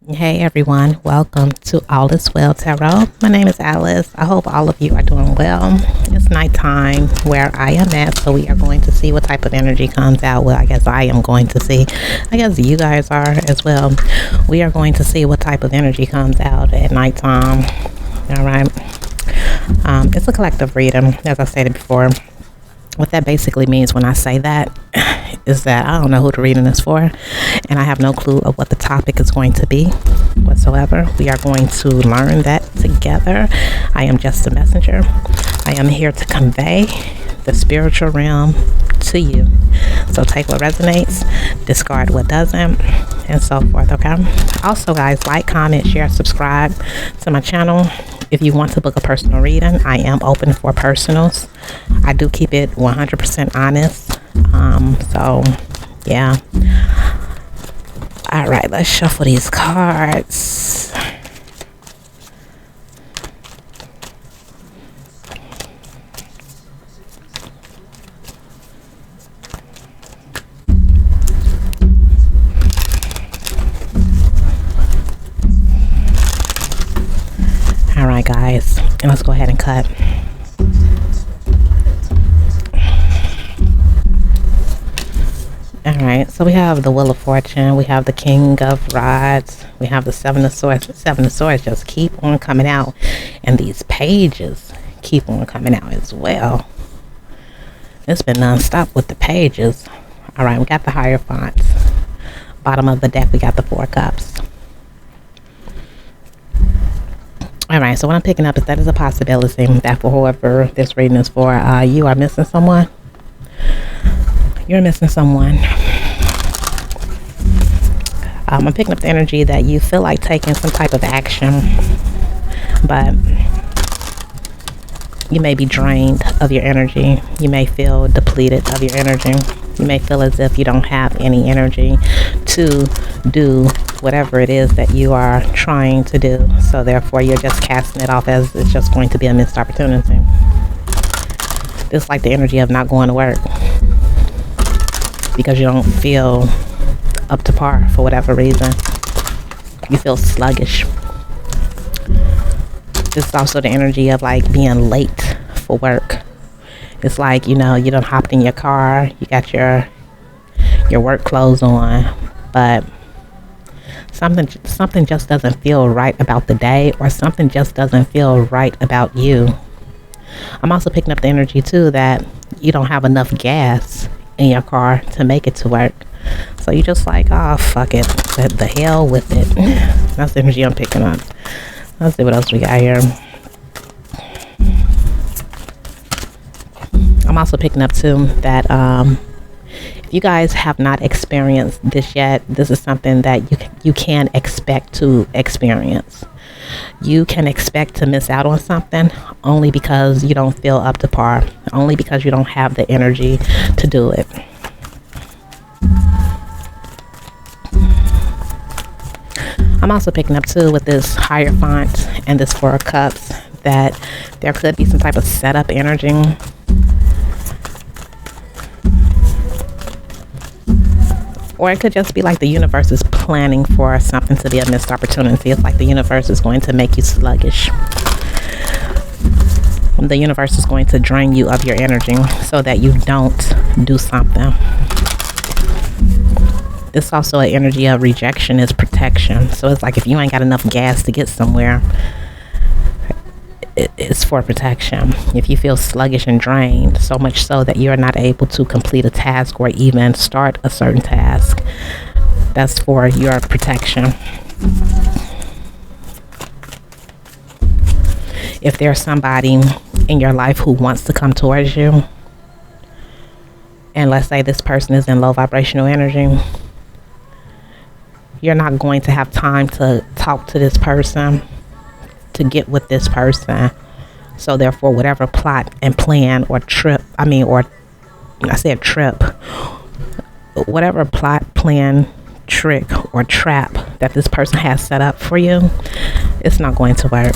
Hey everyone, welcome to All Is Well Tarot. My name is Alice. I hope all of you are doing well. It's nighttime where I am at, so we are going to see what type of energy comes out. Well, I guess I am going to see. I guess you guys are as well. We are going to see what type of energy comes out at nighttime. All right. It's a collective reading, as I stated before. What that basically means when I say that is that I don't know who the reading is for, and I have no clue of what the topic is going to be whatsoever. We are going to learn that together. I am just a messenger. I am here to convey the spiritual realm to you. So take what resonates, discard what doesn't, and so forth, okay? Also, guys, like, comment, share, subscribe to my channel. If you want to book a personal reading, I am open for personals. I do keep it 100% honest. So, yeah. All right, let's shuffle these cards. All right, guys, and let's go ahead and cut. All right, so we have the Wheel of Fortune, we have the King of Rods, we have the Seven of Swords. The Seven of Swords just keep on coming out, and these pages keep on coming out as well. It's been non-stop with the pages. All right, we got the Hierophants. Bottom of the deck, we got the Four Cups. All right, so what I'm picking up is that is a possibility that for whoever this reading is for, you are missing someone. You're missing someone. I'm picking up the energy that you feel like taking some type of action, but you may be drained of your energy. You may feel depleted of your energy. You may feel as if you don't have any energy to do whatever it is that you are trying to do. So therefore, you're just casting it off as it's just going to be a missed opportunity. It's like the energy of not going to work because you don't feel up to par for whatever reason. You feel sluggish. This is also the energy of like being late for work. It's like, you know, you done hopped in your car, you got your work clothes on, but something just doesn't feel right about the day, or something just doesn't feel right about you. I'm also picking up the energy too that you don't have enough gas in your car to make it to work. So you just like, oh, fuck it. The hell with it. That's the energy I'm picking up. Let's see what else we got here. I'm also picking up too that if you guys have not experienced this yet, this is something that you can expect to experience. You can expect to miss out on something only because you don't feel up to par, only because you don't have the energy to do it. I'm also picking up too with this Hierophant and this Four of Cups that there could be some type of setup energy. Or it could just be like the universe is planning for something to be a missed opportunity. It's like the universe is going to make you sluggish. The universe is going to drain you of your energy so that you don't do something. It's also an energy of rejection is protection. So it's like if you ain't got enough gas to get somewhere, it's for protection. If you feel sluggish and drained, so much so that you're not able to complete a task or even start a certain task, that's for your protection. If there's somebody in your life who wants to come towards you, and let's say this person is in low vibrational energy, you're not going to have time to talk to this person, to get with this person. So therefore, whatever plot and plan or whatever plot, plan, trick, or trap that this person has set up for you, it's not going to work.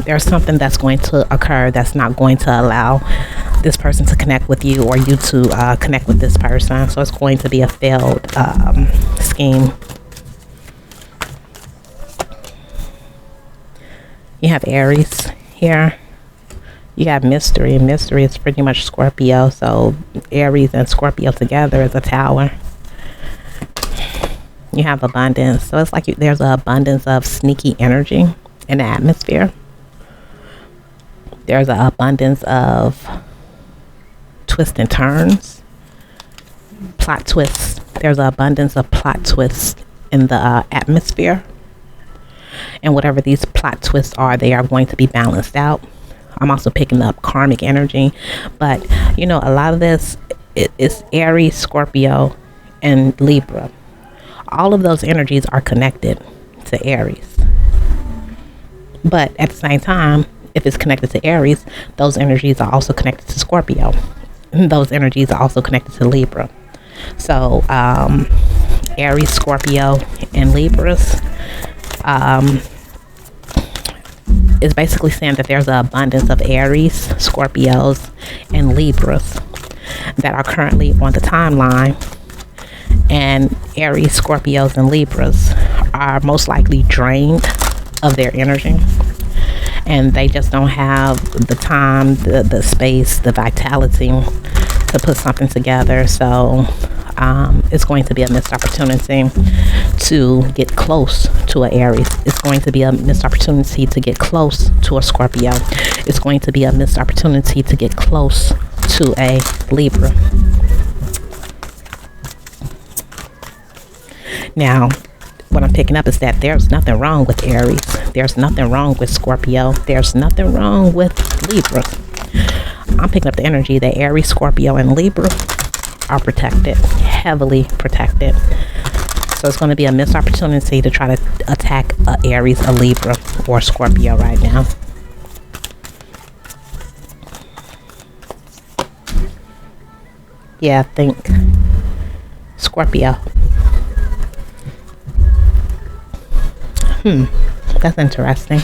There's something that's going to occur that's not going to allow this person to connect with you, or you to connect with this person. So it's going to be a failed scheme. You have Aries here. You got mystery. Mystery is pretty much Scorpio. So Aries and Scorpio together is a tower. You have abundance. So it's like there's an abundance of sneaky energy in the atmosphere. There's an abundance of twists and turns. Plot twists. There's an abundance of plot twists in the atmosphere. And whatever these plot twists are, they are going to be balanced out. I'm also picking up karmic energy. But, you know, a lot of this is Aries, Scorpio, and Libra. All of those energies are connected to Aries. But at the same time, if it's connected to Aries, those energies are also connected to Scorpio. Those energies are also connected to Libra. So, Aries, Scorpio, and Libras is basically saying that there's an abundance of Aries, Scorpios, and Libras that are currently on the timeline. And Aries, Scorpios, and Libras are most likely drained of their energy. And they just don't have the time, the space, the vitality to put something together. So it's going to be a missed opportunity to get close to an Aries. It's going to be a missed opportunity to get close to a Scorpio. It's going to be a missed opportunity to get close to a Libra. Now, what I'm picking up is that there's nothing wrong with Aries. There's nothing wrong with Scorpio. There's nothing wrong with Libra. I'm picking up the energy that Aries, Scorpio, and Libra are protected, heavily protected. So it's going to be a missed opportunity to try to attack a Aries, a Libra, or Scorpio right now. Yeah, I think Scorpio. That's interesting.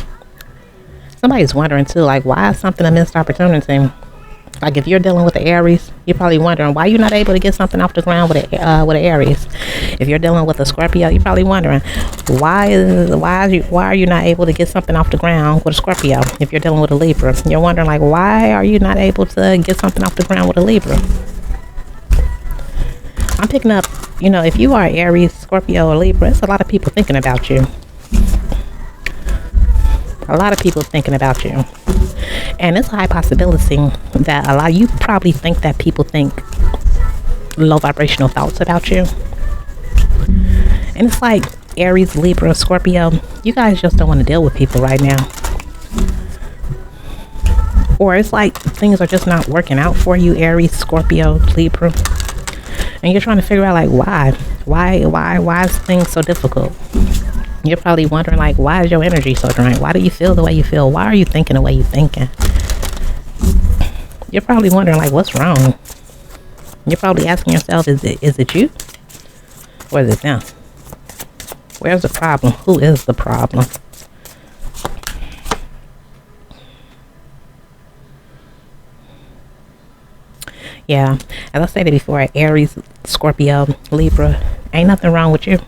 Somebody's wondering too, like, why is something a missed opportunity? Like, if you're dealing with the Aries, you're probably wondering why you're not able to get something off the ground with an Aries. If you're dealing with a Scorpio, you're probably wondering why are you not able to get something off the ground with a Scorpio. If you're dealing with a Libra, you're wondering, like, why are you not able to get something off the ground with a Libra? I'm picking up, you know, if you are Aries, Scorpio, or Libra, it's a lot of people thinking about you. A lot of people thinking about you. And it's a high possibility that you probably think that people think low vibrational thoughts about you. And it's like Aries, Libra, Scorpio, you guys just don't want to deal with people right now. Or it's like things are just not working out for you, Aries, Scorpio, Libra. And you're trying to figure out, like, why is things so difficult? You're probably wondering, like, why is your energy so drained? Why do you feel the way you feel? Why are you thinking the way you're thinking? You're probably wondering, like, what's wrong? You're probably asking yourself, is it you? Or is it them? Where's the problem? Who is the problem? Yeah, as I stated before, Aries, Scorpio, Libra, ain't nothing wrong with you.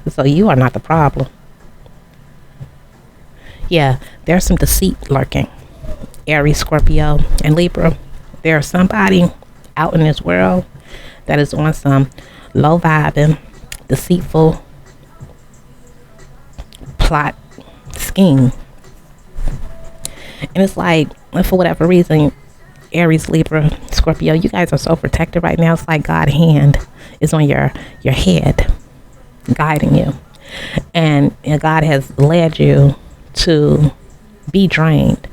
So you are not the problem. Yeah, there's some deceit lurking. Aries, Scorpio, and Libra. There's somebody out in this world that is on some low vibing, deceitful plot scheme. And it's like, for whatever reason, Aries, Libra, Scorpio, you guys are so protected right now. It's like God's hand is on your head, guiding you. And God has led you to be drained,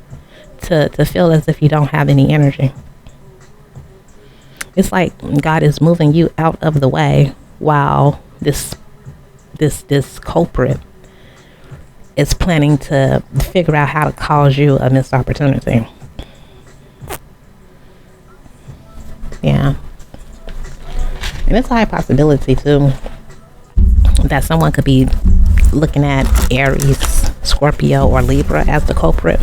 to feel as if you don't have any energy. It's like God is moving you out of the way while this culprit is planning to figure out how to cause you a missed opportunity. Yeah. And it's a high possibility too that someone could be looking at Aries, Scorpio, or Libra as the culprit.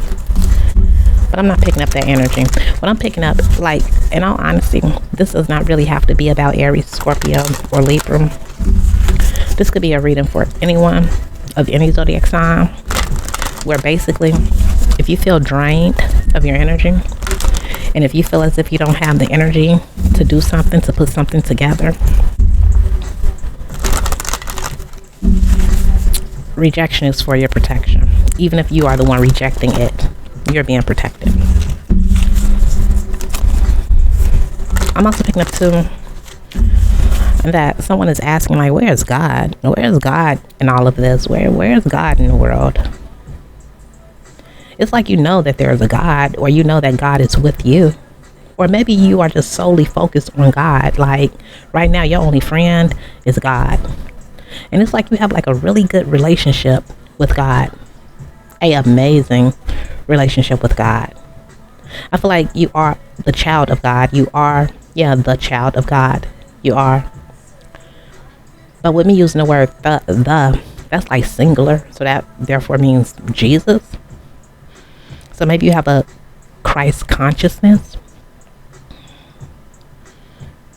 But I'm not picking up that energy. What I'm picking up, like, in all honesty, this does not really have to be about Aries, Scorpio, or Libra. This could be a reading for anyone of any zodiac sign. where basically if you feel drained of your energy, and if you feel as if you don't have the energy to do something, to put something together, rejection is for your protection. Even if you are the one rejecting it, you're being protected. I'm also picking up too that someone is asking, like, where is God? Where is God in all of this? Where is God in the world? It's like you know that there is a God, or you know that God is with you. Or maybe you are just solely focused on God. Like right now, your only friend is God. And it's like you have like a really good relationship with God. A amazing relationship with God. I feel like you are the child of God. You are, the child of God. You are. But with me using the word that's like singular. So that therefore means Jesus. So maybe you have a Christ consciousness.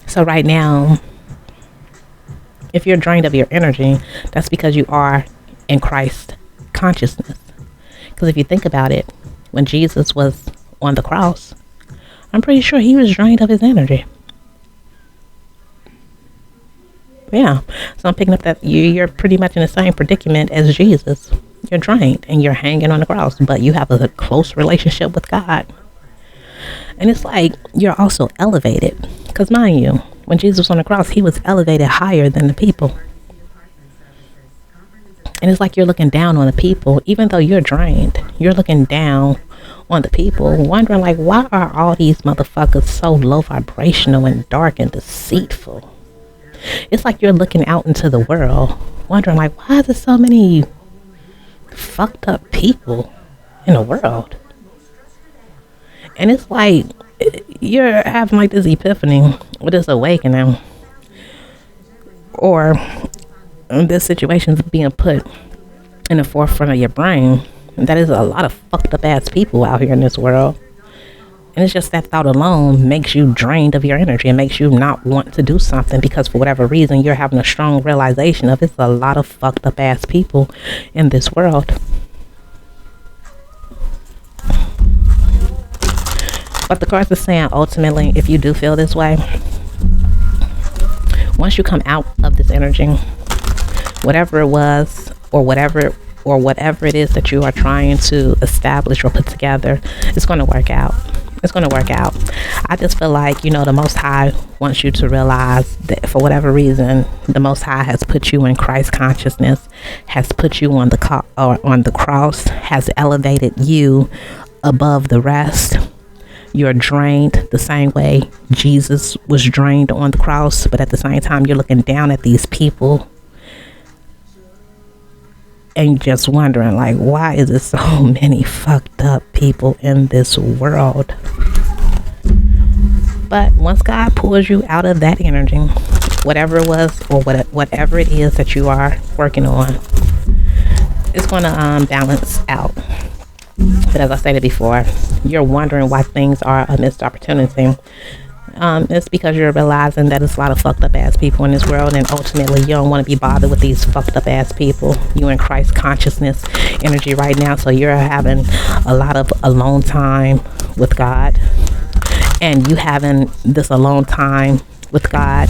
So right now, if you're drained of your energy, that's because you are in Christ consciousness. Because if you think about it, when Jesus was on the cross, I'm pretty sure he was drained of his energy. Yeah. So I'm picking up that you're pretty much in the same predicament as Jesus. You're drained and you're hanging on the cross, but you have a close relationship with God. And it's like you're also elevated. Because mind you, when Jesus was on the cross, he was elevated higher than the people. And it's like you're looking down on the people, even though you're drained. You're looking down on the people, wondering like, why are all these motherfuckers so low vibrational and dark and deceitful? It's like you're looking out into the world, wondering like, why is there so many fucked up people in the world? And it's like you're having like this epiphany or this awakening, or this situation's being put in the forefront of your brain. That is a lot of fucked up ass people out here in this world. And it's just that thought alone makes you drained of your energy and makes you not want to do something, because for whatever reason you're having a strong realization of it's a lot of fucked up ass people in this world. But the cards are saying ultimately, if you do feel this way, once you come out of this energy, whatever it was or whatever it is that you are trying to establish or put together, it's going to work out. It's going to work out. I just feel like, the Most High wants you to realize that for whatever reason, the Most High has put you in Christ consciousness, has put you on the cross, has elevated you above the rest. You're drained the same way Jesus was drained on the cross, but at the same time, you're looking down at these people and just wondering, like, why is there so many fucked up people in this world? But once God pulls you out of that energy, whatever it was or whatever it is that you are working on, it's going to balance out. But as I stated before, you're wondering why things are a missed opportunity. It's because you're realizing that there's a lot of fucked up ass people in this world, and ultimately you don't want to be bothered with these fucked up ass people. You in Christ consciousness energy right now, so you're having a lot of alone time with God, and you having this alone time with God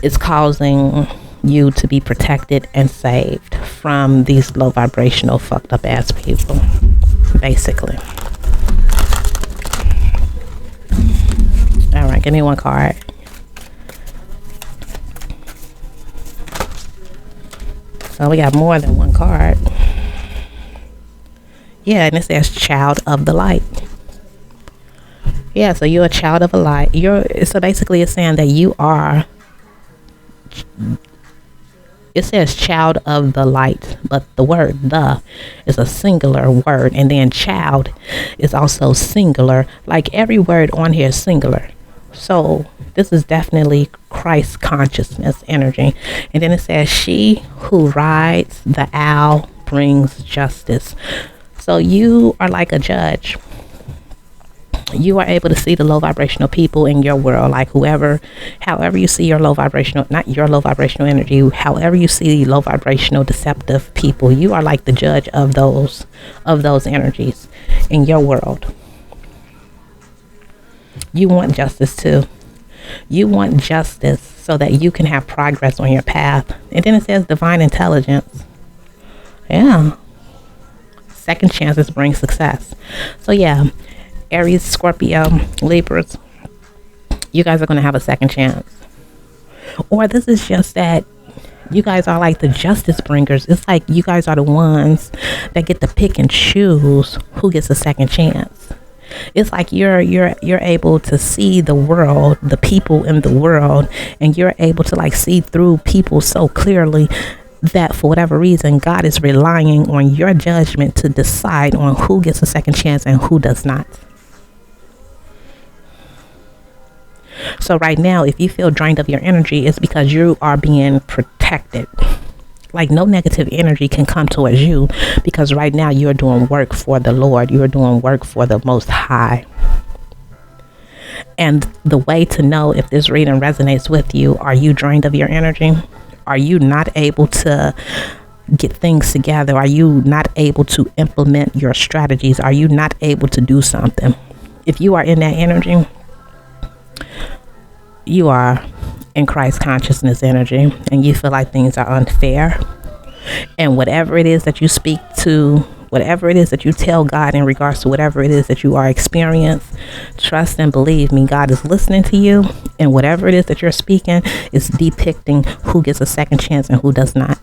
is causing you to be protected and saved from these low vibrational fucked up ass people, basically. All right, give me one card. So we got more than one card. Yeah, and it says child of the light. Yeah, so you're a child of a light. So basically it's saying that you are, it says child of the light, but the word "the" is a singular word, and then child is also singular. Like every word on here is singular. So this is definitely Christ consciousness energy. And then it says, she who rides the owl brings justice. So you are like a judge. You are able to see the low vibrational people in your world, like however you see your low vibrational, not your low vibrational energy, however you see low vibrational deceptive people, you are like the judge of those energies in your world. You want justice too. You want justice so that you can have progress on your path. And then it says divine intelligence. Yeah. Second chances bring success. So yeah, Aries, Scorpio, Libras, you guys are going to have a second chance. Or this is just that you guys are like the justice bringers. It's like you guys are the ones that get to pick and choose who gets a second chance. It's like you're able to see the world, the people in the world, and you're able to like see through people so clearly that for whatever reason, God is relying on your judgment to decide on who gets a second chance and who does not. So right now, if you feel drained of your energy, it's because you are being protected. Like no negative energy can come towards you, because right now you're doing work for the Lord. You're doing work for the Most High. And the way to know if this reading resonates with you, are you drained of your energy? Are you not able to get things together? Are you not able to implement your strategies? Are you not able to do something? If you are in that energy, you are in Christ consciousness energy, and you feel like things are unfair, and whatever it is that you speak to, whatever it is that you tell God in regards to whatever it is that you are experiencing, trust and believe me, God is listening to you, and whatever it is that you're speaking is depicting who gets a second chance and who does not.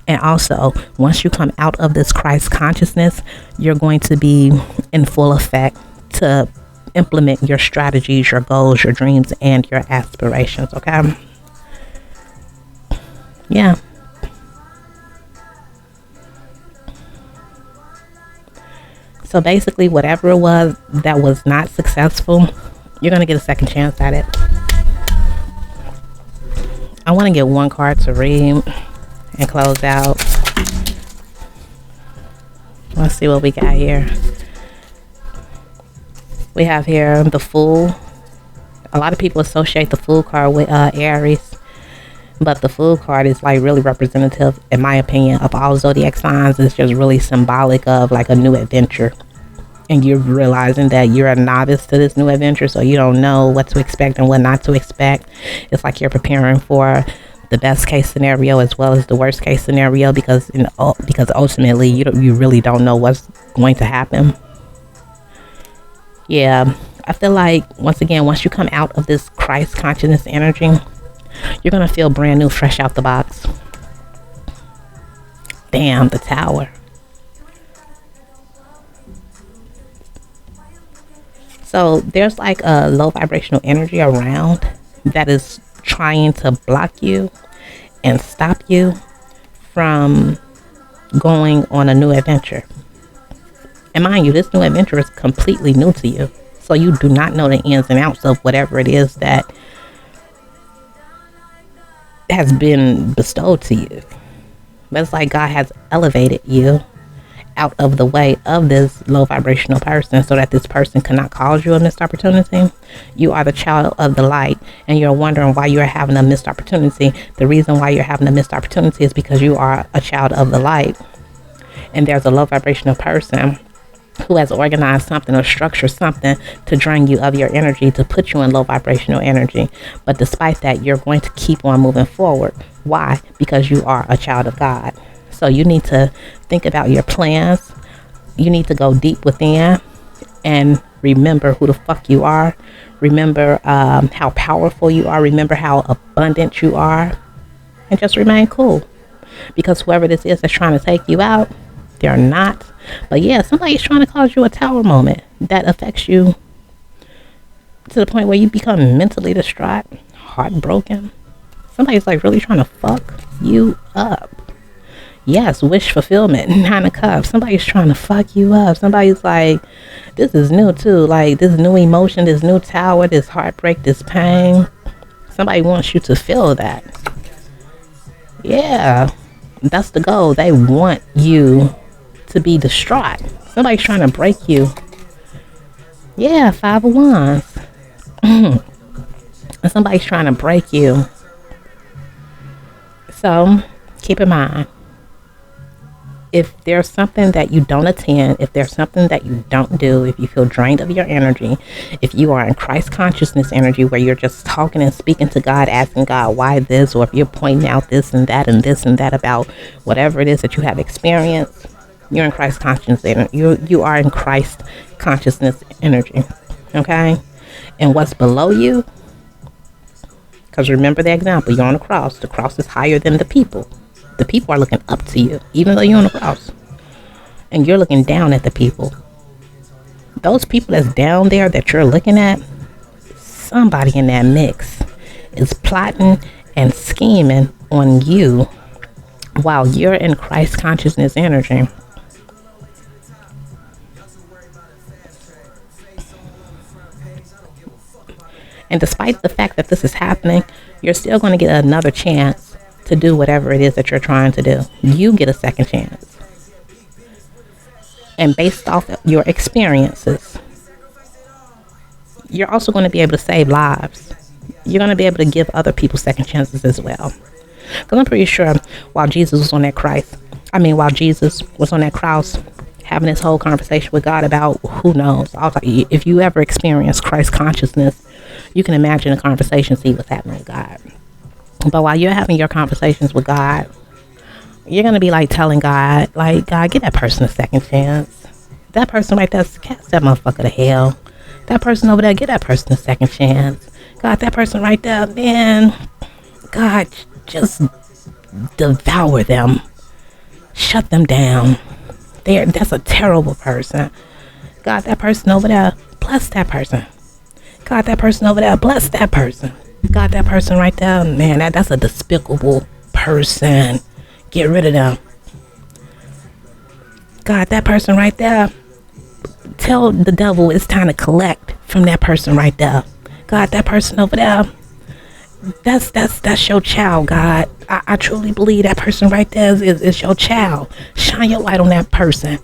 And also, once you come out of this Christ consciousness, you're going to be in full effect to implement your strategies, your goals, your dreams, and your aspirations. Okay? Yeah. So basically, whatever it was that was not successful, you're going to get a second chance at it. I want to get one card to read and close out. Let's see what we got here. We have here the Fool. A lot of people associate the Fool card with Aries, but the Fool card is like really representative, in my opinion, of all zodiac signs. It's just really symbolic of like a new adventure, and you're realizing that you're a novice to this new adventure, so you don't know what to expect and what not to expect. It's like you're preparing for the best case scenario as well as the worst case scenario, because ultimately you really don't know what's going to happen. Yeah, I feel like, once again, once you come out of this Christ consciousness energy, you're going to feel brand new, fresh out the box. Damn, the Tower. So there's like a low vibrational energy around that is trying to block you and stop you from going on a new adventure. And mind you, this new adventure is completely new to you. So you do not know the ins and outs of whatever it is that has been bestowed to you. But it's like God has elevated you out of the way of this low vibrational person so that this person cannot cause you a missed opportunity. You are the child of the light, and you're wondering why you're having a missed opportunity. The reason why you're having a missed opportunity is because you are a child of the light, and there's a low vibrational person who has organized something or structured something to drain you of your energy, to put you in low vibrational energy. But despite that, you're going to keep on moving forward. Why? Because you are a child of God. So you need to think about your plans. You need to go deep within and remember who the fuck you are. Remember how powerful you are. Remember how abundant you are. And just remain cool. Because whoever this is that's trying to take you out, they're not. But yeah, somebody's trying to cause you a tower moment that affects you to the point where you become mentally distraught, heartbroken. Somebody's like really trying to fuck you up. Yes, wish fulfillment, 9 of Cups. Somebody's trying to fuck you up. Somebody's like, this is new too. Like this new emotion, this new tower, this heartbreak, this pain. Somebody wants you to feel that. Yeah, that's the goal. They want you to be distraught. Somebody's trying to break you. Yeah, 5 of Wands. And somebody's trying to break you. So keep in mind, if there's something that you don't attend, if there's something that you don't do, if you feel drained of your energy, if you are in Christ consciousness energy where you're just talking and speaking to God, asking God why this, or if you're pointing out this and that and this and that about whatever it is that you have experienced, you're in Christ consciousness energy. You are in Christ consciousness energy. Okay? And what's below you, because remember the example, you're on a cross. The cross is higher than the people. The people are looking up to you, even though you're on the cross. And you're looking down at the people. Those people that's down there that you're looking at, somebody in that mix is plotting and scheming on you while you're in Christ consciousness energy. And despite the fact that this is happening, you're still going to get another chance to do whatever it is that you're trying to do. You get a second chance. And based off of your experiences, you're also going to be able to save lives. You're going to be able to give other people second chances as well. Because I'm pretty sure while Jesus was on that cross, having this whole conversation with God about who knows. If you ever experience Christ consciousness, you can imagine the conversations he was having with God. But while you're having your conversations with God, you're going to be like telling God, like, God, give that person a second chance. That person right there, cast that motherfucker to hell. That person over there, give that person a second chance. God, that person right there, man, God, just devour them. Shut them down. That's a terrible person. God, that person over there, bless that person. God, that person over there, bless that person. God, that person right there, man, that's a despicable person. Get rid of them. God, that person right there, tell the devil it's time to collect from that person right there. God, that person over there, that's your child, God. I truly believe that person right there is your child. Shine your light on that person.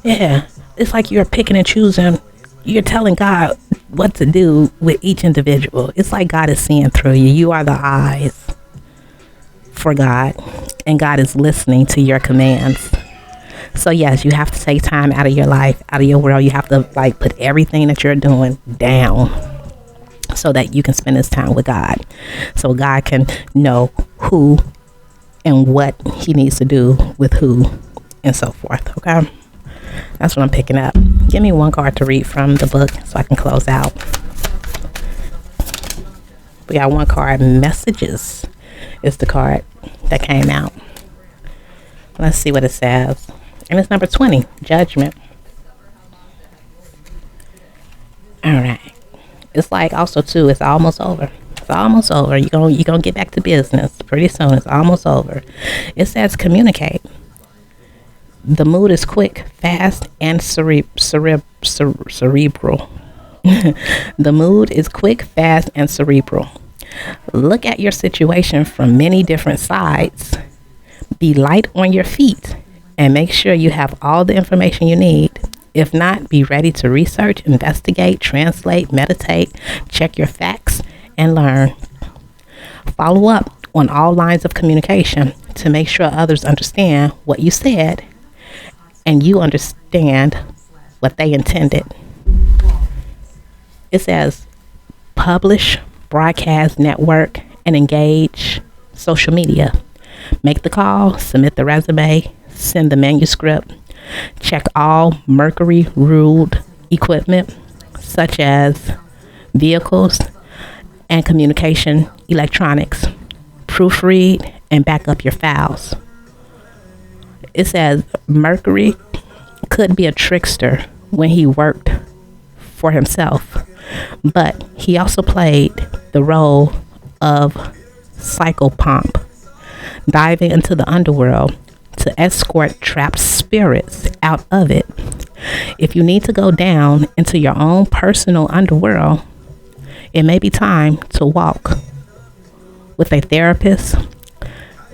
Yeah, it's like you're picking and choosing. You're telling God what to do with each individual. It's like God is seeing through you. You are the eyes for God, and God is listening to your commands. So yes, you have to take time out of your life, out of your world. You have to put everything that you're doing down so that you can spend this time with God, so God can know who and what he needs to do with who and so forth. Okay, that's what I'm picking up. Give me one card to read from the book so I can close out. We got one card. Messages is the card that came out. Let's see what it says. And it's number 20, Judgment. All right. It's like also too, it's almost over. It's almost over. You're gonna get back to business pretty soon. It's almost over. It says communicate. The mood is quick, fast, and cerebral. The mood is quick, fast, and cerebral. Look at your situation from many different sides. Be light on your feet and make sure you have all the information you need. If not, be ready to research, investigate, translate, meditate, check your facts, and learn. Follow up on all lines of communication to make sure others understand what you said and you understand what they intended. It says publish, broadcast, network, and engage social media. Make the call, submit the resume, send the manuscript. Check all mercury ruled equipment such as vehicles and communication electronics. Proofread and back up your files. It says Mercury could be a trickster when he worked for himself, but he also played the role of psychopomp, diving into the underworld to escort trapped spirits out of it. If you need to go down into your own personal underworld, it may be time to walk with a therapist,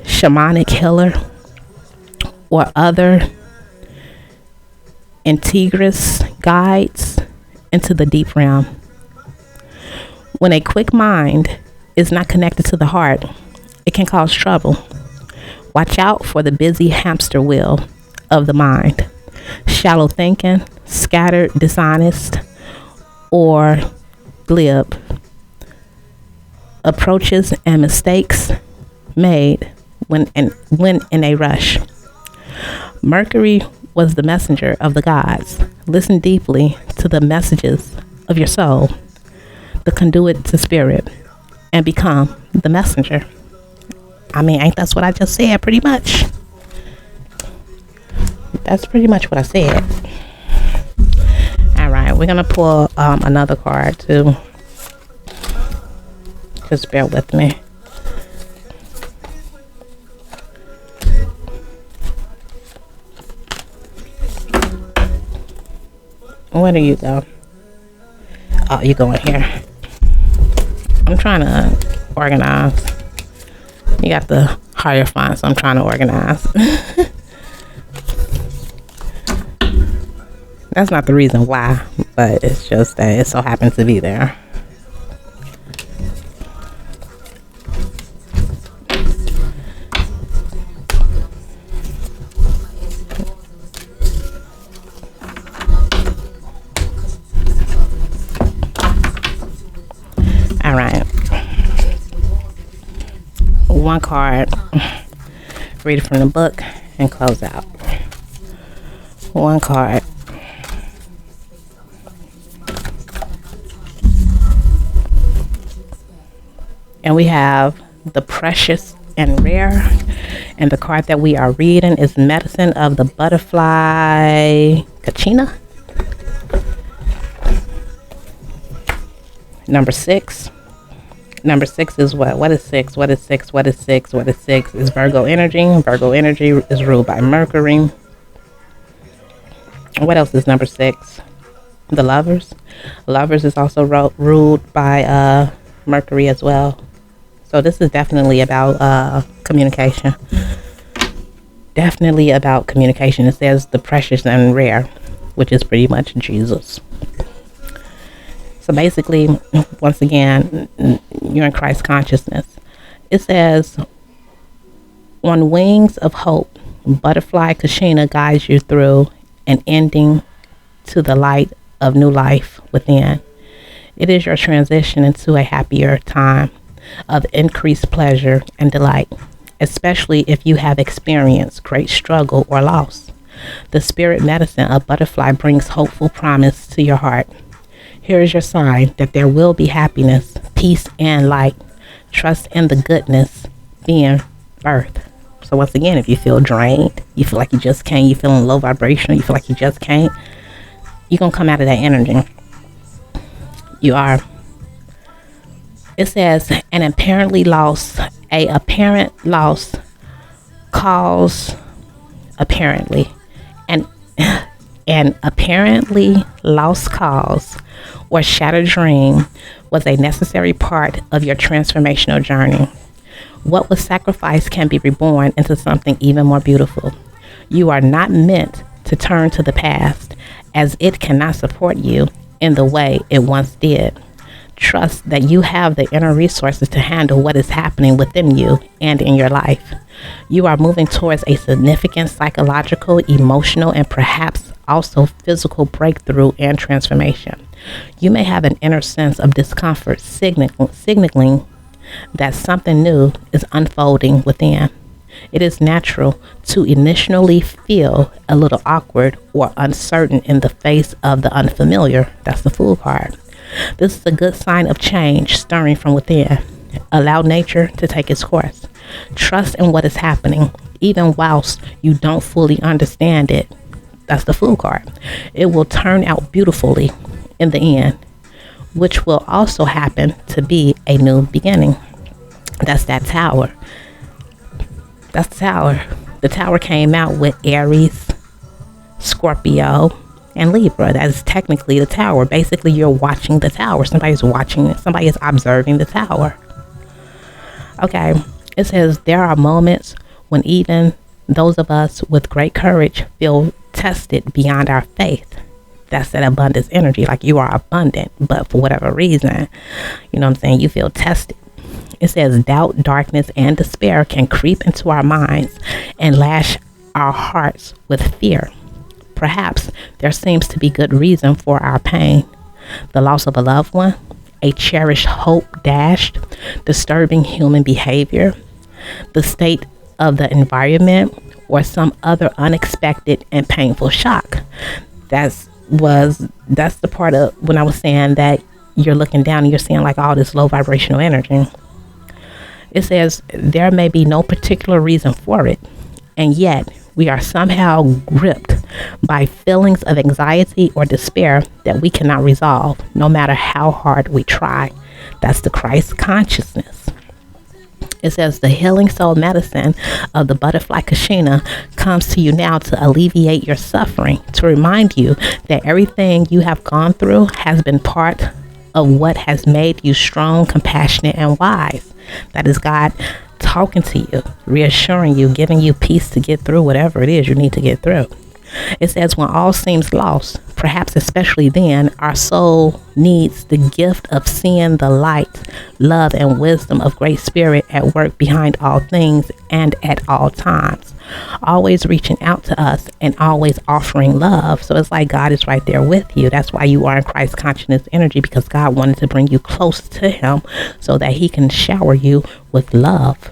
shamanic healer, or other integrous guides into the deep realm. When a quick mind is not connected to the heart, it can cause trouble. Watch out for the busy hamster wheel of the mind. Shallow thinking, scattered, dishonest, or glib approaches and mistakes made when in a rush. Mercury was the messenger of the gods. Listen deeply to the messages of your soul, the conduit to spirit, and become the messenger. I mean, ain't that's what I just said pretty much? That's pretty much what I said. All right, we're gonna pull another card too. Just bear with me. Where do you go? Oh, you go in here. I'm trying to organize. You got the Hierophant, so I'm trying to organize. That's not the reason why, but it's just that it so happens to be there. All right. One card. Read it from the book and close out. One card. And we have the precious and rare. And the card that we are reading is Medicine of the Butterfly Kachina. Number 6. Number 6 is what? What is 6? What is 6? What is 6? What is 6? Is Virgo energy. Virgo energy is ruled by Mercury. What else is number 6? The Lovers. Lovers is also ruled by Mercury as well. So this is definitely about communication. Definitely about communication. It says the precious and rare, which is pretty much Jesus. So basically, once again, you're in Christ consciousness. It says, on wings of hope, butterfly Kachina guides you through an ending to the light of new life within. It is your transition into a happier time of increased pleasure and delight, especially if you have experienced great struggle or loss. The spirit medicine of butterfly brings hopeful promise to your heart. Here is your sign that there will be happiness, peace, and light. Trust in the goodness being birth. So once again, if you feel drained, you feel like you just can't, you feel in low vibration, you feel like you just can't, you're going to come out of that energy. You are. It says, an apparent loss cause apparently, and an apparently lost cause or shattered dream was a necessary part of your transformational journey. What was sacrificed can be reborn into something even more beautiful. You are not meant to turn to the past, as it cannot support you in the way it once did. Trust that you have the inner resources to handle what is happening within you and in your life. You are moving towards a significant psychological, emotional, and perhaps also physical breakthrough and transformation. You may have an inner sense of discomfort signaling that something new is unfolding within. It is natural to initially feel a little awkward or uncertain in the face of the unfamiliar. That's the Fool card. This is a good sign of change stirring from within. Allow nature to take its course. Trust in what is happening, even whilst you don't fully understand it. That's the Fool card. It will turn out beautifully in the end, which will also happen to be a new beginning. That's that Tower. That's the Tower. The Tower came out with Aries, Scorpio, and Libra. That is technically the Tower. Basically, you're watching the Tower. Somebody's watching it. Somebody is observing the Tower. Okay. It says there are moments when even those of us with great courage feel tested beyond our faith. That's that abundance energy. Like you are abundant, but for whatever reason, you know what I'm saying, you feel tested. It says doubt, darkness, and despair can creep into our minds and lash our hearts with fear. Perhaps there seems to be good reason for our pain. The loss of a loved one, a cherished hope dashed, disturbing human behavior, the state of the environment, or some other unexpected and painful shock. That's the part of when I was saying that you're looking down and you're seeing like all this low vibrational energy. It says there may be no particular reason for it, and yet we are somehow gripped by feelings of anxiety or despair that we cannot resolve, no matter how hard we try. That's the Christ consciousness. It says the healing soul medicine of the butterfly Kashina comes to you now to alleviate your suffering, to remind you that everything you have gone through has been part of what has made you strong, compassionate, and wise. That is God talking to you, reassuring you, giving you peace to get through whatever it is you need to get through. It says when all seems lost, perhaps especially then, our soul needs the gift of seeing the light, love, and wisdom of Great Spirit at work behind all things and at all times, always reaching out to us and always offering love. So it's like God is right there with you. That's why you are in Christ consciousness energy, because God wanted to bring you close to him so that he can shower you with love.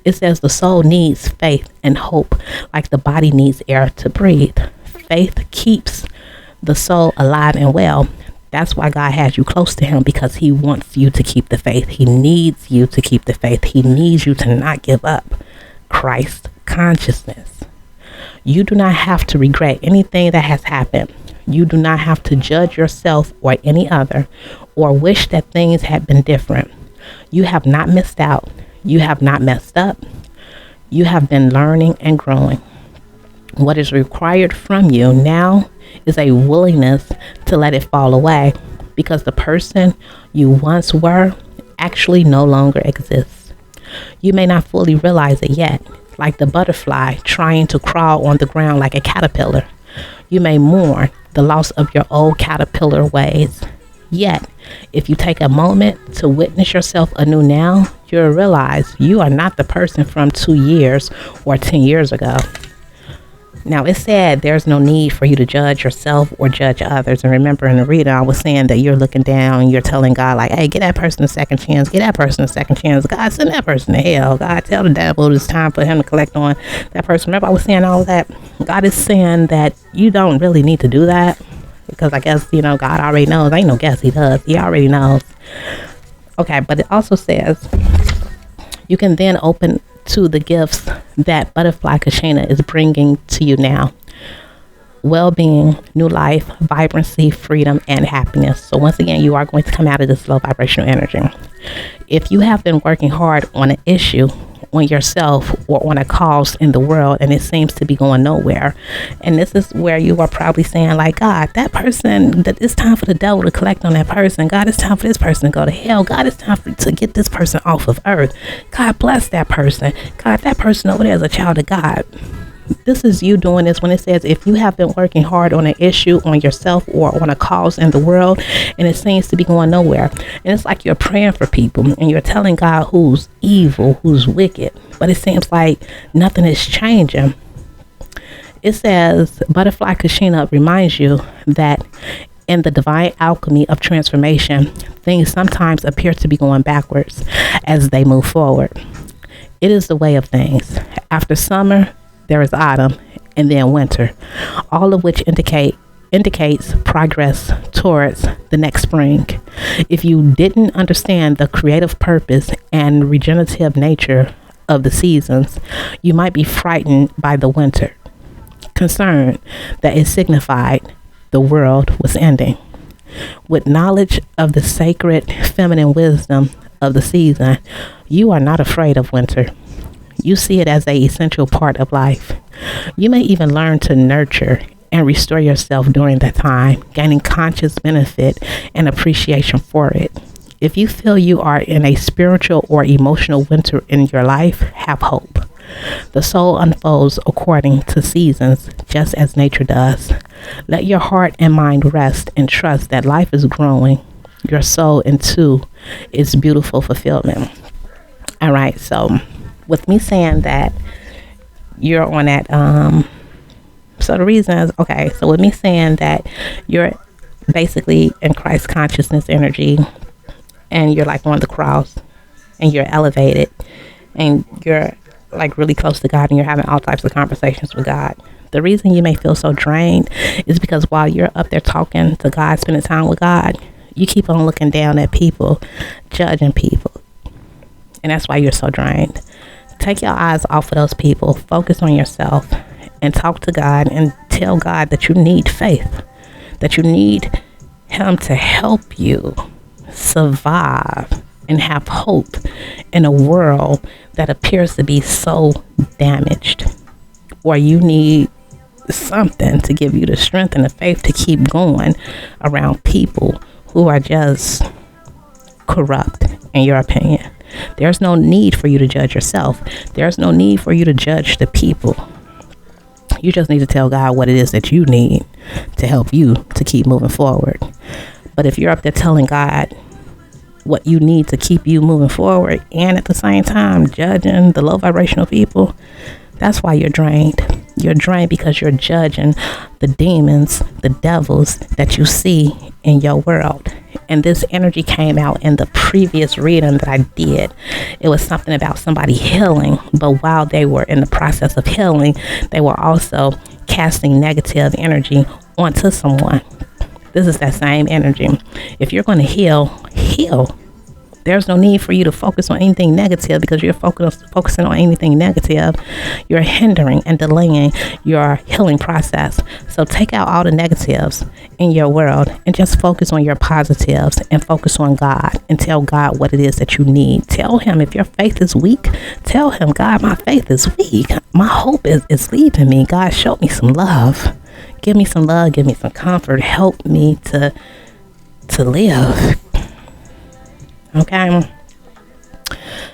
It says the soul needs faith and hope like the body needs air to breathe. Faith keeps the soul alive and well. That's why God has you close to him, because he wants you to keep the faith. He needs you to keep the faith. He needs you to not give up. Christ consciousness. You do not have to regret anything that has happened. You do not have to judge yourself or any other or wish that things had been different. You have not missed out. You have not messed up. You have been learning and growing. What is required from you now is a willingness to let it fall away, because the person you once were actually no longer exists. You may not fully realize it yet, like the butterfly trying to crawl on the ground like a caterpillar. You may mourn the loss of your old caterpillar ways. Yet, if you take a moment to witness yourself anew now, you'll realize you are not the person from 2 years or 10 years ago. Now, it said there's no need for you to judge yourself or judge others. And remember in the reading, I was saying that you're looking down and you're telling God like, hey, get that person a second chance. Get that person a second chance. God, send that person to hell. God, tell the devil it's time for him to collect on that person. Remember, I was saying all of that. God is saying that you don't really need to do that, because I guess, God already knows. Ain't no guess, he does. He already knows. Okay, but it also says you can then open to the gifts that Butterfly Kashina is bringing to you now. Well-being, new life, vibrancy, freedom, and happiness. So once again, you are going to come out of this low vibrational energy. If you have been working hard on an issue, on yourself, or on a cause in the world, and it seems to be going nowhere, and this is where you are probably saying like, God, that person, that it's time for the devil to collect on that person. God, it's time for this person to go to hell. God, it's time to get this person off of earth. God, bless that person. God, that person over there is a child of God. This is you doing this when it says if you have been working hard on an issue, on yourself, or on a cause in the world, and it seems to be going nowhere, and it's like you're praying for people and you're telling God who's evil, who's wicked, but it seems like nothing is changing. It says Butterfly Kashina reminds you that in the divine alchemy of transformation, things sometimes appear to be going backwards as they move forward. It is the way of things. After summer, there is autumn, and then winter, all of which indicates progress towards the next spring. If you didn't understand the creative purpose and regenerative nature of the seasons, you might be frightened by the winter, concerned that it signified the world was ending. With knowledge of the sacred feminine wisdom of the season, you are not afraid of winter. You see it as an essential part of life. You may even learn to nurture and restore yourself during that time, gaining conscious benefit and appreciation for it. If you feel you are in a spiritual or emotional winter in your life, have hope. The soul unfolds according to seasons, just as nature does. Let your heart and mind rest and trust that life is growing your soul into its beautiful fulfillment. All right, so with me saying that you're on that, so the reason is, okay, so with me saying that you're basically in Christ consciousness energy, and you're like on the cross, and you're elevated, and you're like really close to God, and you're having all types of conversations with God. The reason you may feel so drained is because while you're up there talking to God, spending time with God, you keep on looking down at people, judging people. And that's why you're so drained. Take your eyes off of those people, focus on yourself, and talk to God and tell God that you need faith, that you need Him to help you survive and have hope in a world that appears to be so damaged, or you need something to give you the strength and the faith to keep going around people who are just corrupt, in your opinion. There's no need for you to judge yourself. There's no need for you to judge the people. You just need to tell God what it is that you need to help you to keep moving forward. But if you're up there telling God what you need to keep you moving forward, and at the same time judging the low vibrational people, that's why you're drained. You're drained because you're judging the demons, the devils that you see in your world. And this energy came out in the previous reading that I did. It was something about somebody healing, but while they were in the process of healing, they were also casting negative energy onto someone. This is that same energy. If you're going to heal, heal. There's no need for you to focus on anything negative, because you're focusing on anything negative, you're hindering and delaying your healing process. So take out all the negatives in your world and just focus on your positives, and focus on God, and tell God what it is that you need. Tell Him if your faith is weak, tell Him, God, my faith is weak. My hope is leaving me. God, show me some love. Give me some love. Give me some comfort. Help me to live. Okay,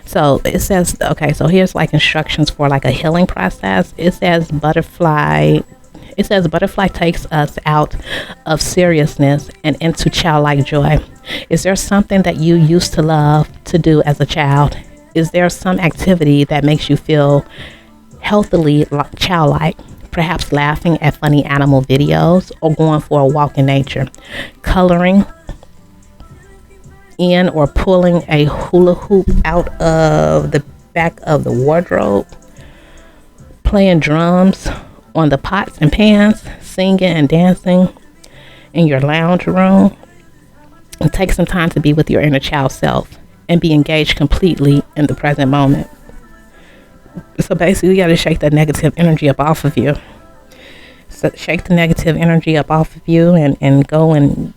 so it says, okay, so here's like instructions for like a healing process. It says butterfly takes us out of seriousness and into childlike joy. Is there something that you used to love to do as a child? Is there some activity that makes you feel healthily childlike? Perhaps laughing at funny animal videos, or going for a walk in nature, coloring in or pulling a hula hoop out of the back of the wardrobe, playing drums on the pots and pans, singing and dancing in your lounge room. And take some time to be with your inner child self and be engaged completely in the present moment. So basically, you got to shake that negative energy up off of you. So shake the negative energy up off of you, and go and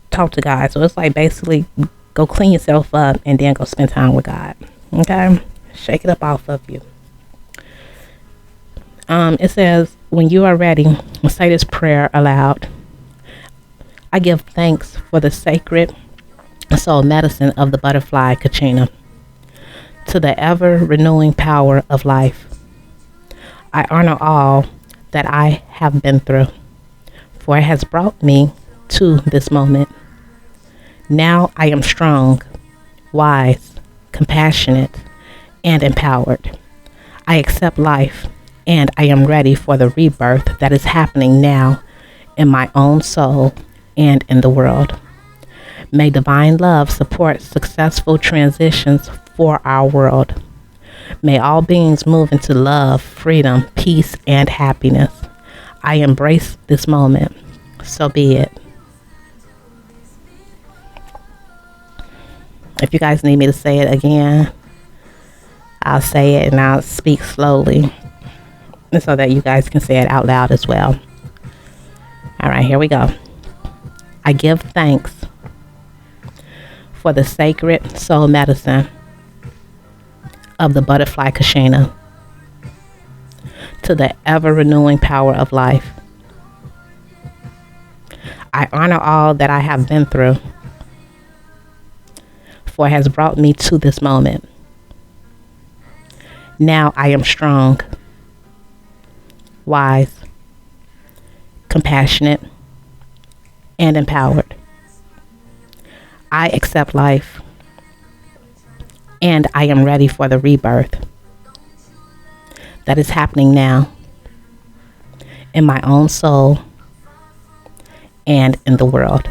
talk to God. So it's like basically go clean yourself up and then go spend time with God. Okay, shake it up off of you. It says, when you are ready, say this prayer aloud. I give thanks for the sacred soul medicine of the butterfly kachina, to the ever renewing power of life. I honor all that I have been through, for it has brought me to this moment. Now I am strong, wise, compassionate, and empowered. I accept life, and I am ready for the rebirth that is happening now in my own soul and in the world. May divine love support successful transitions for our world. May all beings move into love, freedom, peace, and happiness. I embrace this moment. So be it. If you guys need me to say it again, I'll say it, and I'll speak slowly so that you guys can say it out loud as well. All right, here we go. I give thanks for the sacred soul medicine of the butterfly kachina, to the ever renewing power of life. I honor all that I have been through, for it has brought me to this moment. Now I am strong, wise, compassionate, and empowered. I accept life, and I am ready for the rebirth that is happening now in my own soul and in the world.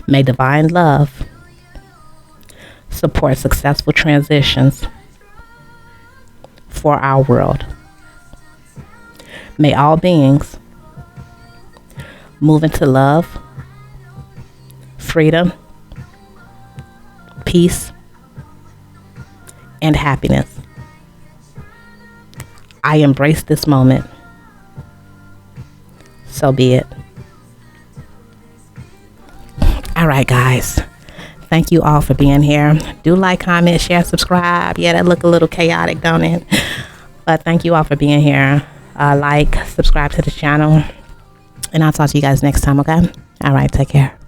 May divine love support successful transitions for our world. May all beings move into love, freedom, peace, and happiness. I embrace this moment. So be it. All right, guys. Thank you all for being here. Do like, comment, share, subscribe. Yeah, that look a little chaotic, don't it? But thank you all for being here. Like, subscribe to the channel. And I'll talk to you guys next time, okay? All right, take care.